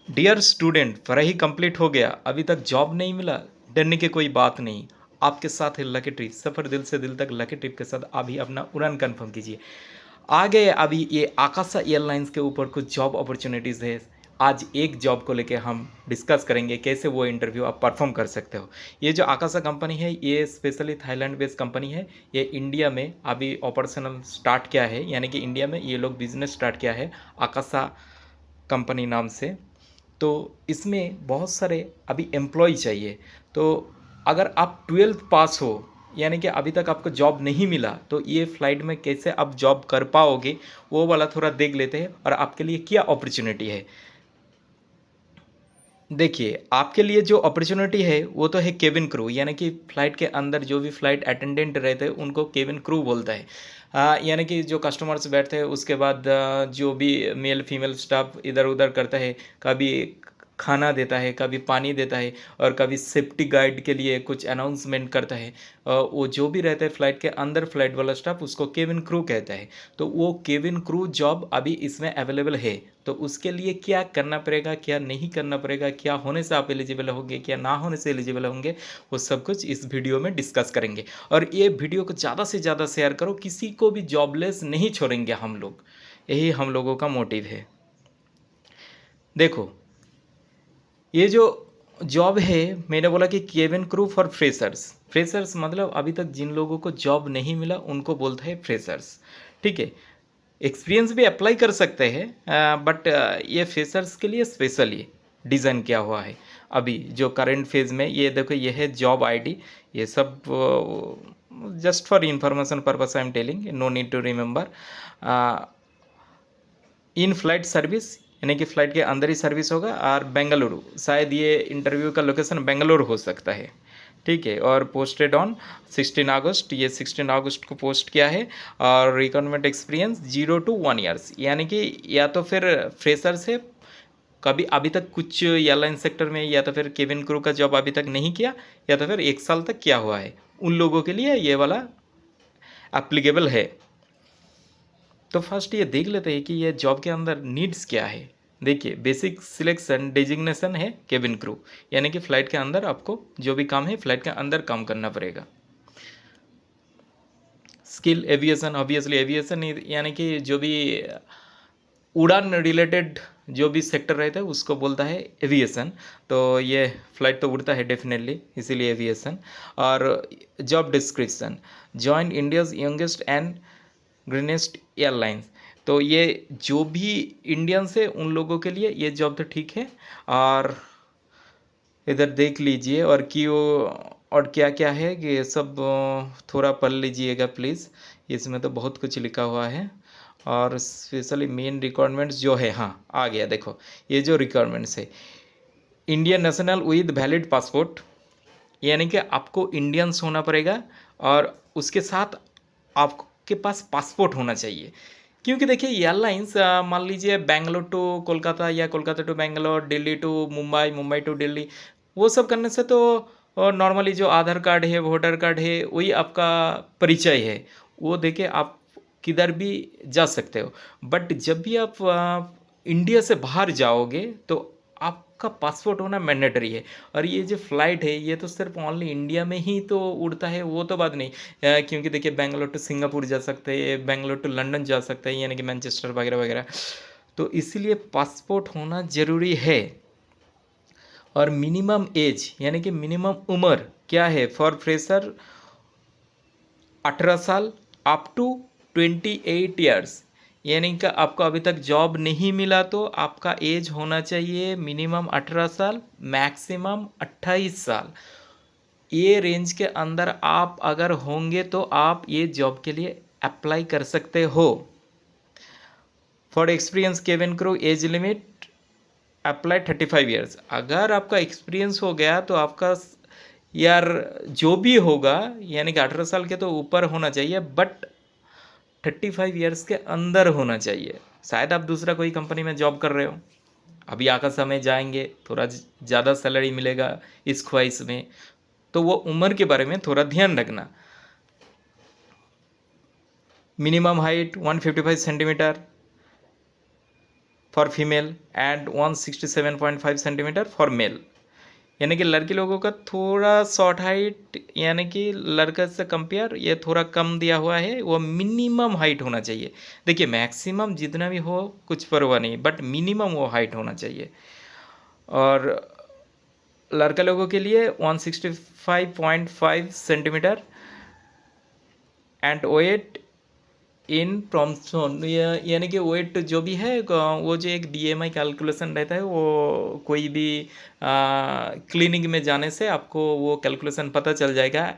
Dear student, पढ़ाई complete हो गया, अभी तक जॉब नहीं मिला? डरने की कोई बात नहीं। आपके साथ है लकी ट्रिप। सफ़र दिल से दिल तक लकी ट्रिप के साथ अभी अपना उड़ान कंफर्म कीजिए। आ गए अभी ये आकाशा एयरलाइंस के ऊपर कुछ जॉब अपॉर्चुनिटीज़ है। आज एक जॉब को लेके हम डिस्कस करेंगे कैसे वो इंटरव्यू आप परफॉर्म कर सकते हो। ये जो आकाशा कंपनी है ये स्पेशली थाईलैंड बेस्ड कंपनी है। ये इंडिया में अभी ऑपरेशनल स्टार्ट किया है, यानी कि इंडिया में ये लोग बिजनेस स्टार्ट किया है आकाशा कंपनी नाम से। तो इसमें बहुत सारे अभी एम्प्लॉय चाहिए। तो अगर आप 12th पास हो, यानी कि अभी तक आपको जॉब नहीं मिला, तो ये फ्लाइट में कैसे आप जॉब कर पाओगे वो वाला थोड़ा देख लेते हैं और आपके लिए क्या अपॉर्चुनिटी है। देखिए, आपके लिए जो अपॉर्चुनिटी है वो तो है केबिन क्रू, यानी कि फ़्लाइट के अंदर जो भी फ़्लाइट अटेंडेंट रहते हैं उनको केबिन क्रू बोलता है। यानी कि जो कस्टमर्स बैठते हैं उसके बाद जो भी मेल फीमेल स्टाफ इधर उधर करता है, कभी खाना देता है, कभी पानी देता है और कभी सेफ्टी गाइड के लिए कुछ अनाउंसमेंट करता है। वो जो भी रहता है फ़्लाइट के अंदर फ़्लाइट वाला स्टाफ उसको केबिन क्रू कहता है। तो वो केबिन क्रू जॉब अभी इसमें अवेलेबल है। तो उसके लिए क्या करना पड़ेगा, क्या नहीं करना पड़ेगा, क्या होने से आप एलिजिबल होंगे, क्या ना होने से एलिजिबल होंगे, वो सब कुछ इस वीडियो में डिस्कस करेंगे। और ये वीडियो को ज़्यादा से ज़्यादा शेयर करो, किसी को भी जॉबलेस नहीं छोड़ेंगे हम लोग। यही हम लोगों का मोटिव है। देखो, ये जो जॉब है, मैंने बोला कि cabin crew for freshers. Freshers मतलब अभी तक जिन लोगों को जॉब नहीं मिला उनको बोलता है फ्रेशर्स। ठीक है, एक्सपीरियंस भी अप्लाई कर सकते हैं, बट ये फ्रेशर्स के लिए स्पेशली डिज़ाइन किया हुआ है। अभी जो करंट फेज़ में ये देखो, ये है जॉब आईडी। ये सब just for information purpose I am telling, no need to remember. In flight service, यानी कि फ़्लाइट के अंदर ही सर्विस होगा। और बेंगलुरु, शायद ये इंटरव्यू का लोकेशन बेंगलुरु हो सकता है। ठीक है, और पोस्टेड ऑन 16 अगस्त, ये 16 अगस्त को पोस्ट किया है। और रिक्वायरमेंट एक्सपीरियंस 0 to 1 ईयर्स, यानी कि या तो फिर फ्रेशर से कभी अभी तक कुछ एयरलाइन सेक्टर में, या तो फिर केबिन क्रू का जॉब अभी तक नहीं किया, या तो फिर 1 साल तक किया हुआ है, उन लोगों के लिए ये वाला एप्लीकेबल है। तो फर्स्ट ये देख लेते हैं कि ये जॉब के अंदर नीड्स क्या है। देखिए, बेसिक सिलेक्शन डेजिग्नेशन है केबिन क्रू, यानी कि फ़्लाइट के अंदर आपको जो भी काम है फ़्लाइट के अंदर काम करना पड़ेगा। स्किल एविएशन, ऑब्वियसली एविएशन यानी कि जो भी उड़ान रिलेटेड जो भी सेक्टर रहता है उसको बोलता है एविएशन। तो ये फ्लाइट तो उड़ता है डेफिनेटली, इसीलिए एविएशन। और job description, join India's youngest and greenest airlines. तो ये जो भी इंडियंस है उन लोगों के लिए ये जॉब तो ठीक है। और इधर देख लीजिए और क्यों और क्या क्या है कि ये सब थोड़ा पढ़ लीजिएगा प्लीज़। इसमें तो बहुत कुछ लिखा हुआ है। और स्पेशली मेन रिक्वायरमेंट्स जो है, हाँ आ गया देखो। ये जो रिक्वायरमेंट्स है, Indian national with valid passport, यानी कि आपको इंडियंस होना पड़ेगा और उसके साथ आपके पास पासपोर्ट होना चाहिए। क्योंकि देखिए एयरलाइंस, मान लीजिए बेंगलोर टू कोलकाता या Kolkata to Bangalore, Delhi to Mumbai, Mumbai to Delhi, वो सब करने से तो नॉर्मली जो आधार कार्ड है, वोटर कार्ड है, वही आपका परिचय है। वो देके आप किधर भी जा सकते हो। बट जब भी आप इंडिया से बाहर जाओगे तो आपका पासपोर्ट होना मैंडेटरी है। और ये जो फ़्लाइट है ये तो सिर्फ ओनली इंडिया में ही तो उड़ता है, वो तो बात नहीं। क्योंकि देखिए बेंगलोर टू सिंगापुर जा सकते हैं, बेंगलोर टू लंदन जा सकते हैं, यानी कि मैनचेस्टर वगैरह वगैरह। तो इसीलिए पासपोर्ट होना ज़रूरी है। और मिनिमम एज, यानी कि मिनिमम उम्र क्या है फॉर फ्रेशर, 18 साल अप टू 28 ईयर्स। यानी कि आपको अभी तक जॉब नहीं मिला तो आपका एज होना चाहिए मिनिमम 18 साल, मैक्सिमम 28 साल। ये रेंज के अंदर आप अगर होंगे तो आप ये जॉब के लिए अप्लाई कर सकते हो। For experience cabin crew age limit apply 35 years. अगर आपका एक्सपीरियंस हो गया तो आपका यार जो भी होगा, यानी कि 18 साल के तो ऊपर होना चाहिए, बट 35 ईयर्स के अंदर होना चाहिए। शायद आप दूसरा कोई कंपनी में जॉब कर रहे हो, अभी आकाशा में जाएंगे, थोड़ा ज़्यादा सैलरी मिलेगा इस ख्वाहिश में, तो वो उम्र के बारे में थोड़ा ध्यान रखना। Minimum height 155 centimetre, for female and 167.5 centimetre for male. यानी कि लड़की लोगों का थोड़ा शॉर्ट हाइट, यानी कि लड़का से कंपेयर ये थोड़ा कम दिया हुआ है, वो मिनिमम हाइट होना चाहिए। देखिए मैक्सिमम जितना भी हो कुछ परवाह नहीं, बट मिनिमम वो हाइट होना चाहिए। और लड़का लोगों के लिए 165.5 सेंटीमीटर एंड वेट इन प्रॉम्प्टन, यानी कि वेट जो भी है वो जो एक बीएमआई कैलकुलेशन रहता है, वो कोई भी क्लिनिक में जाने से आपको वो कैलकुलेशन पता चल जाएगा।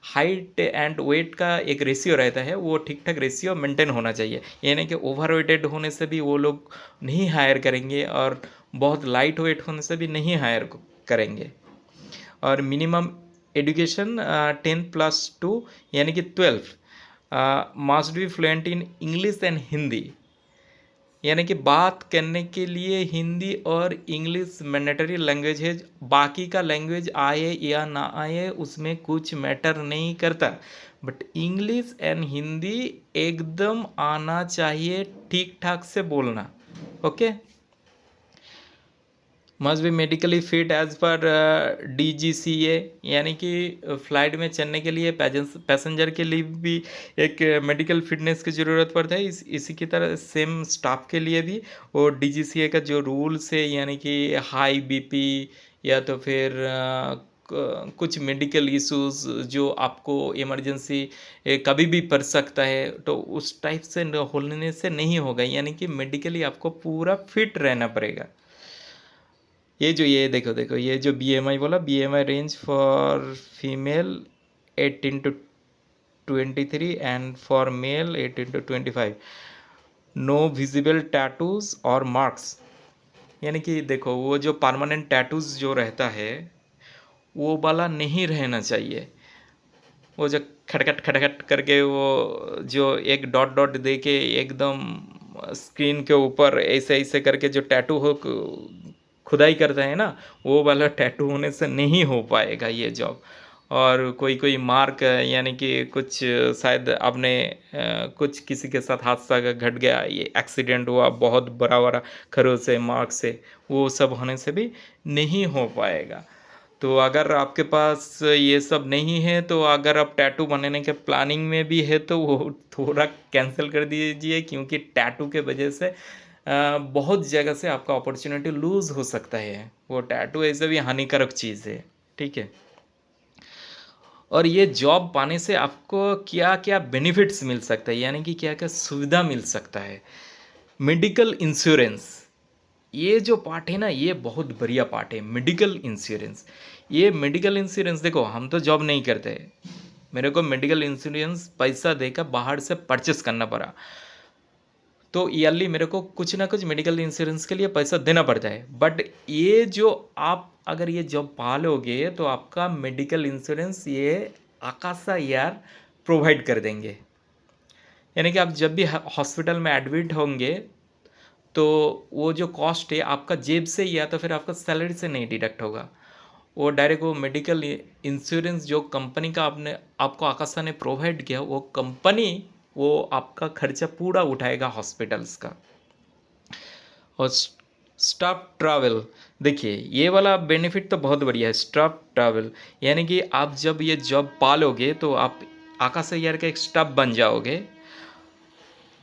हाइट एंड वेट का एक रेशियो रहता है, वो ठीक ठाक रेशियो मेंटेन होना चाहिए। यानी कि ओवर वेटेड होने से भी वो लोग नहीं हायर करेंगे और बहुत लाइट वेट होने से भी नहीं हायर करेंगे। और मिनिमम एजुकेशन 10+2 यानी कि 12 must be fluent in English and Hindi. यानी कि बात करने के लिए हिंदी और इंग्लिश मैंडेटरी लैंग्वेज है। बाकी का लैंग्वेज आए या ना आए उसमें कुछ मैटर नहीं करता, बट इंग्लिश एंड हिंदी एकदम आना चाहिए, ठीक ठाक से बोलना। Okay. Must be medically fit as पर DGCA, यानी कि फ्लाइट में चलने के लिए पैसेंजर के लिए भी एक मेडिकल फिटनेस की ज़रूरत पड़ता है। इसी की तरह सेम स्टाफ के लिए भी वो DGCA का जो रूल्स है, यानी कि हाई BP या तो फिर कुछ मेडिकल इश्यूज जो आपको इमरजेंसी कभी भी पड़ सकता है, तो उस टाइप से होने से नहीं होगा। यानी कि मेडिकली आपको पूरा फिट रहना पड़ेगा। ये देखो ये जो BMI बोला, BMI range for female 18 to 23 and for male 18 to 25। No visible tattoos और मार्क्स, यानी कि देखो वो जो परमानेंट टैटूज जो रहता है वो वाला नहीं रहना चाहिए। वो जो खटखट खटखट करके वो जो एक डॉट डॉट दे के एकदम स्क्रीन के ऊपर ऐसे ऐसे करके जो टैटू हो खुदाई करते हैं ना, वो वाला टैटू होने से नहीं हो पाएगा ये जॉब। और कोई कोई मार्क, यानी कि कुछ शायद आपने कुछ किसी के साथ हादसा का घट गया, ये एक्सीडेंट हुआ बहुत बड़ा बड़ा खरों से मार्क से, वो सब होने से भी नहीं हो पाएगा। तो अगर आपके पास ये सब नहीं है, तो अगर आप टैटू बनाने के प्लानिंग में भी है तो वो थोड़ा कैंसिल कर दीजिए, क्योंकि टैटू के वजह से बहुत जगह से आपका अपॉर्चुनिटी लूज़ हो सकता है। वो टैटू ऐसे भी हानिकारक चीज़ है, ठीक है। और ये जॉब पाने से आपको क्या क्या बेनिफिट्स मिल सकता है, यानी कि क्या क्या सुविधा मिल सकता है। मेडिकल इंश्योरेंस, ये जो पार्ट है ना, ये बहुत बढ़िया पार्ट है। मेडिकल इंश्योरेंस, ये मेडिकल इंश्योरेंस देखो, हम तो जॉब नहीं करते, मेरे को मेडिकल इंश्योरेंस पैसा देकर बाहर से परचेस करना पड़ा, तो ईयरली मेरे को कुछ ना कुछ मेडिकल इंश्योरेंस के लिए पैसा देना पड़ता है। बट ये जो आप अगर ये जॉब पालोगे तो आपका मेडिकल इंश्योरेंस ये आकाशा यार प्रोवाइड कर देंगे। यानी कि आप जब भी हॉस्पिटल में एडमिट होंगे तो वो जो कॉस्ट है आपका जेब से या तो फिर आपका सैलरी से नहीं डिडक्ट होगा, वो डायरेक्ट वो मेडिकल इंश्योरेंस जो कंपनी का आपको आकाशा ने प्रोवाइड किया, वो कंपनी वो आपका खर्चा पूरा उठाएगा हॉस्पिटल्स का। और स्टाफ ट्रैवल, देखिए ये वाला बेनिफिट तो बहुत बढ़िया है, स्टाफ ट्रैवल। यानी कि आप जब ये जॉब पालोगे तो आप आकाशा एयर का एक स्टाफ बन जाओगे,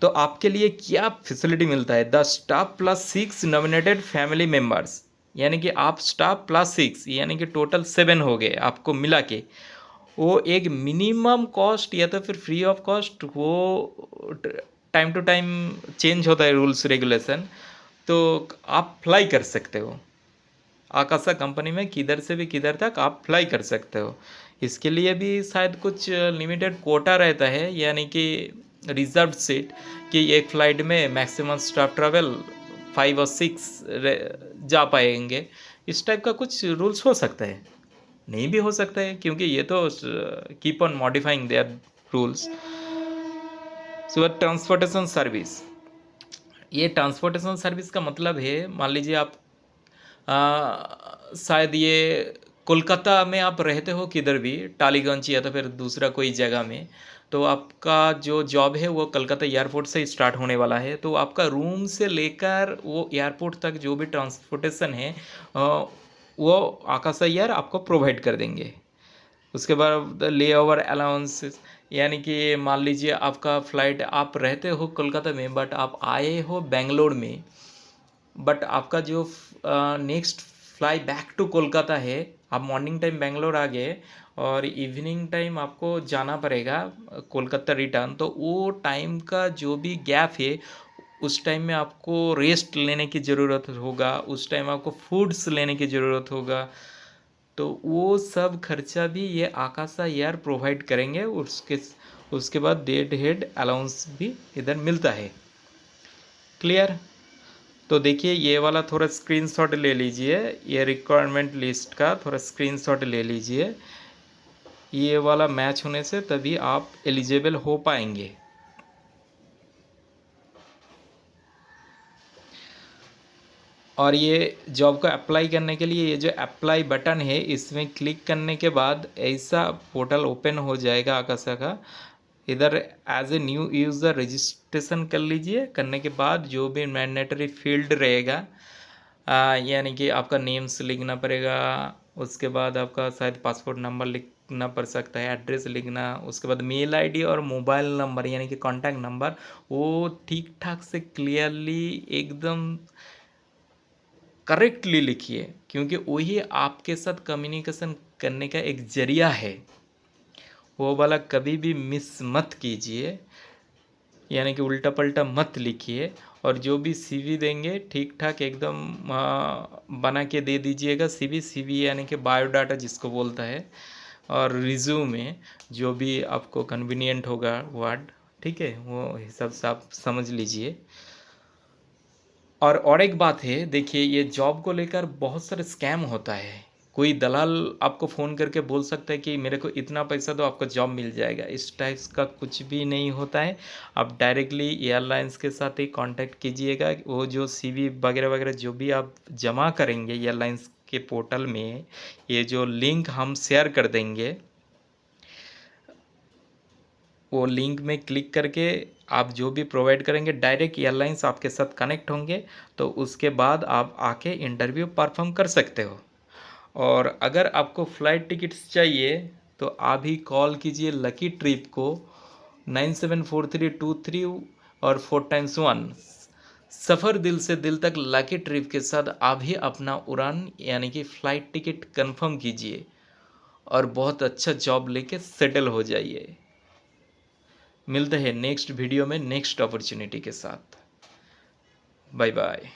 तो आपके लिए क्या फैसिलिटी मिलता है, the staff +6 nominated family members. यानी कि आप स्टाफ +6 यानी कि टोटल 7 हो गए आपको मिला के। वो एक मिनिमम कॉस्ट या तो फिर फ्री ऑफ कॉस्ट, वो टाइम टू टाइम चेंज होता है रूल्स रेगुलेशन, तो आप फ्लाई कर सकते हो आकाशा कंपनी में, किधर से भी किधर तक आप फ्लाई कर सकते हो। इसके लिए भी शायद कुछ लिमिटेड कोटा रहता है, यानी कि रिजर्व सीट, कि एक फ़्लाइट में मैक्सिमम स्टाफ ट्रैवल 5 और 6 जा पाएंगे। इस टाइप का कुछ रूल्स हो सकता है, नहीं भी हो सकता है, क्योंकि ये तो keep on modifying their rules. So transportation service, ये ट्रांसपोर्टेशन सर्विस का मतलब है, मान लीजिए आप शायद ये कोलकाता में आप रहते हो, किधर भी टालीगंज या तो फिर दूसरा कोई जगह में, तो आपका जो जॉब है वो कलकत्ता एयरपोर्ट से स्टार्ट होने वाला है। तो आपका रूम से लेकर वो एयरपोर्ट तक जो भी ट्रांसपोर्टेशन है वो आकाश एयर आपको प्रोवाइड कर देंगे। उसके बाद ले ओवर अलाउंसेस, यानी कि मान लीजिए आपका फ़्लाइट, आप रहते हो कोलकाता में बट आप आए हो बेंगलोर में, बट आपका जो next fly back to Kolkata है, आप मॉर्निंग टाइम बेंगलोर आ गए और इवनिंग टाइम आपको जाना पड़ेगा कोलकाता रिटर्न, तो वो टाइम का जो भी गैप है उस टाइम में आपको रेस्ट लेने की ज़रूरत होगा, उस टाइम आपको फूड्स लेने की ज़रूरत होगा। तो वो सब खर्चा भी ये आकाशा एयर प्रोवाइड करेंगे। उसके बाद डेड हेड अलाउंस भी इधर मिलता है। क्लियर? तो देखिए ये वाला थोड़ा स्क्रीनशॉट ले लीजिए, ये रिक्वायरमेंट लिस्ट का थोड़ा स्क्रीनशॉट ले लीजिए। ये वाला मैच होने से तभी आप एलिजिबल हो पाएंगे। और ये जॉब को अप्लाई करने के लिए ये जो अप्लाई बटन है इसमें क्लिक करने के बाद ऐसा पोर्टल ओपन हो जाएगा आकाशा का। इधर as a new user registration कर लीजिए। करने के बाद जो भी मैंडेटरी फील्ड रहेगा, यानी कि आपका नेम्स लिखना पड़ेगा, उसके बाद आपका शायद पासपोर्ट नंबर लिखना पड़ सकता है, एड्रेस लिखना, उसके बाद मेल आईडी और मोबाइल नंबर यानी कि कॉन्टैक्ट नंबर, वो ठीक ठाक से क्लियरली एकदम करेक्टली लिखिए, क्योंकि वही आपके साथ कम्युनिकेशन करने का एक जरिया है। वो वाला कभी भी मिस मत कीजिए, यानी कि उल्टा पल्टा मत लिखिए। और जो भी सीवी देंगे ठीक ठाक एकदम बना के दे दीजिएगा। सीवी यानी कि बायोडाटा जिसको बोलता है, और रिज्यूमे जो भी आपको कन्वीनियंट होगा वर्ड, ठीक है, वो हिसाब से आप समझ लीजिए। और एक बात है, देखिए ये जॉब को लेकर बहुत सारे स्कैम होता है। कोई दलाल आपको फ़ोन करके बोल सकता है कि मेरे को इतना पैसा दो आपको जॉब मिल जाएगा। इस टाइप्स का कुछ भी नहीं होता है। आप डायरेक्टली एयरलाइंस के साथ ही कांटेक्ट कीजिएगा। वो जो सीवी वगैरह वगैरह जो भी आप जमा करेंगे एयरलाइंस के पोर्टल में, ये जो लिंक हम शेयर कर देंगे, वो लिंक में क्लिक करके आप जो भी प्रोवाइड करेंगे डायरेक्ट एयरलाइंस आपके साथ कनेक्ट होंगे। तो उसके बाद आप आके इंटरव्यू परफॉर्म कर सकते हो। और अगर आपको फ़्लाइट टिकट्स चाहिए तो आप ही कॉल कीजिए लकी ट्रिप को 974323 और 4x1। सफ़र दिल से दिल तक लकी ट्रिप के साथ आप ही अपना उड़ान यानी कि फ़्लाइट टिकट कंफर्म कीजिए और बहुत अच्छा जॉब लेके सेटल हो जाइए। मिलते हैं नेक्स्ट वीडियो में नेक्स्ट अपॉर्चुनिटी के साथ। Bye bye.